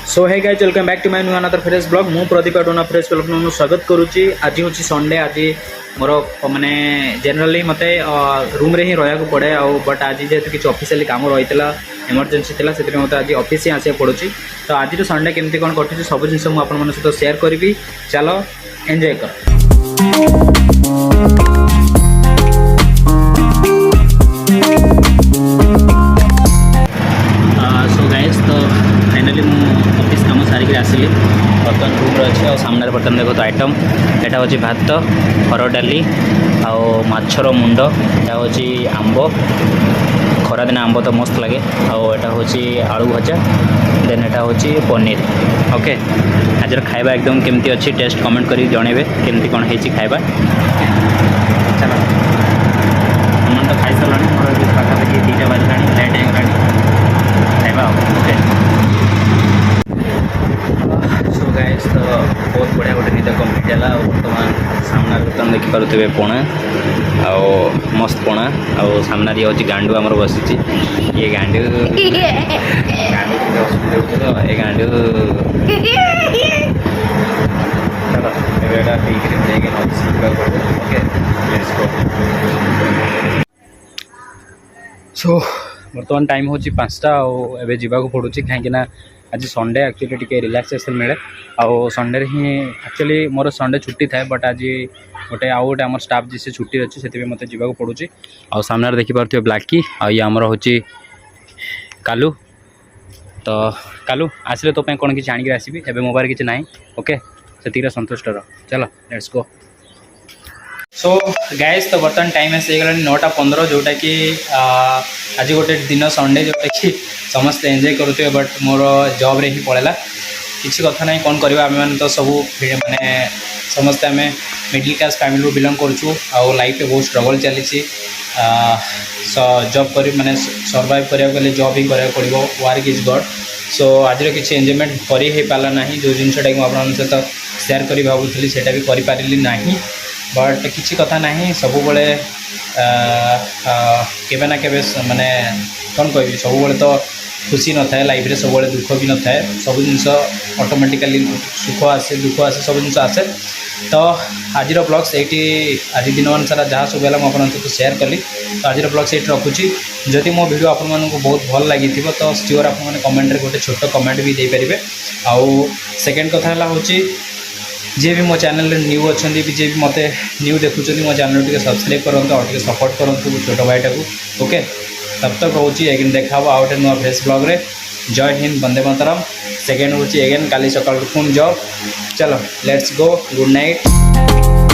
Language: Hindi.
So hey guys welcome back to my new another fresh blog मु प्रदीप अडोना फ्रेश ब्लॉग में स्वागत करुच्ची। आज हूँ संडे। आज मोर माने जनरली मत रूम रे ही रहा पड़े बट आज जेहतु किसी ऑफिशियली काम रही है इमरजेंसी थी से मत आज ऑफिस ही आसा पड़ू। तो आज संडे केमती कौन कटुच्ची सब जिन मुझे सहित सेयार करी। चलो एंजॉय कर। फाइनाली ऑफिस काम सारिक आसली बर्तमान रूम अच्छे और सामने बर्तमान देखो तो आइटम यहाँ हूँ भात हरड़ डाली आउ माछर मुंड यहाँ हूँ आंब खरा दिन आंब तो मस्त लगे आटा हूँ आलू भजा देन यहाँ हूँ पनीर। ओके आज खाଇବା एकदम केमती अच्छी टेस्ट कमेंट करी जनइबे केमती कौन है खाଇବା। चलो मन तो खाई सारा मोर पाखापाखि 2टा बाजला लेट हो खाଇବା। ओके सो गाइस तो बहुत बढ़िया गोटे निद कम्प्लीट है। बर्तमान सामने बर्तमान देखिपे पोणा आउ मस्त पोणा आउ सामने ये हूँ गांडू आमर बसी ये गांडू तो ये गांडू सो बर्तमान टाइम हूँ 5टा एवं जावाक पड़ू कहीं आज संडे एक्चुअली टी रिलैक्सेसन मिले आउ संडे ही एक्चुअली मोर संडे छुट्टी थाए बट आज गोटे आउ गोटे आम स्टाफ जी से छुट्टी अच्छी से मत जावाक पड़ू। आ सामने देखिपे ब्लैकी आमर हूँ कालू। तो कालू आसिले तो कौन किसी आनिक आसबि एवं मोबाइल किसी ना। ओके से संतुष्ट रह। चलो लेट्स गो। सो गाइस तो बर्तमान टाइम आसी गला 9:15 जोटा कि आज गोटे दिन संडे जोटा कि समस्ते एंजॉय करुवे बट मोर जॉब रे ही पड़ेगा किसी कथा ना कौन करवा आम मैंने तो सब माने समस्ते आम मिडिल क्लास फैमिली बिलंग करूँ आउ लाइफ बहुत स्ट्रगल चली जॉब कर माने सर्वाइव करा गले जॉब ही करा पड़ो वर्क इज गॉड। सो आज किसी एंजॉयमेंट कर पारा ना जो जिनटा कि आप सहित सेयार कर भावुली से भी करें ना बट किसी कथा ना सब केबे ना केबे माने कौन कह सब तो खुशी न थाए लाइफ रे सब दुख भी न थाए सब जिन ऑटोमेटिकली सुख आसे दुख आसे सब जिन आसे। तो आज ब्लॉग्स ये आज दिन मान सारा जहाँ सब है मुझे सहित सेयार कली। तो आज ब्लॉग्स ये रखुच्छी जदि मो वीडियो आप बहुत भल लगी तो सियोर आप कमेंट रे गोटे छोट कमेंट भी दे पारे। आउ सेकेंड कथा हूँ जी भी मो चैनल न्यू अच्छा भी जी भी मत न्यू देखुं मो चैनल टी सब्सक्राइब करूँ और सपोर्ट करूँ छोट भाईटा को। ओके तब तक रोचे एगेन देखा आउ गोटे नुआ फ्रेश ब्लॉग रे। जय हिंद वंदे मातरम। सेकेंड हूँ एगेन काली सकाल पुणी जॉब। चलो लेट्स गो गुड नाइट।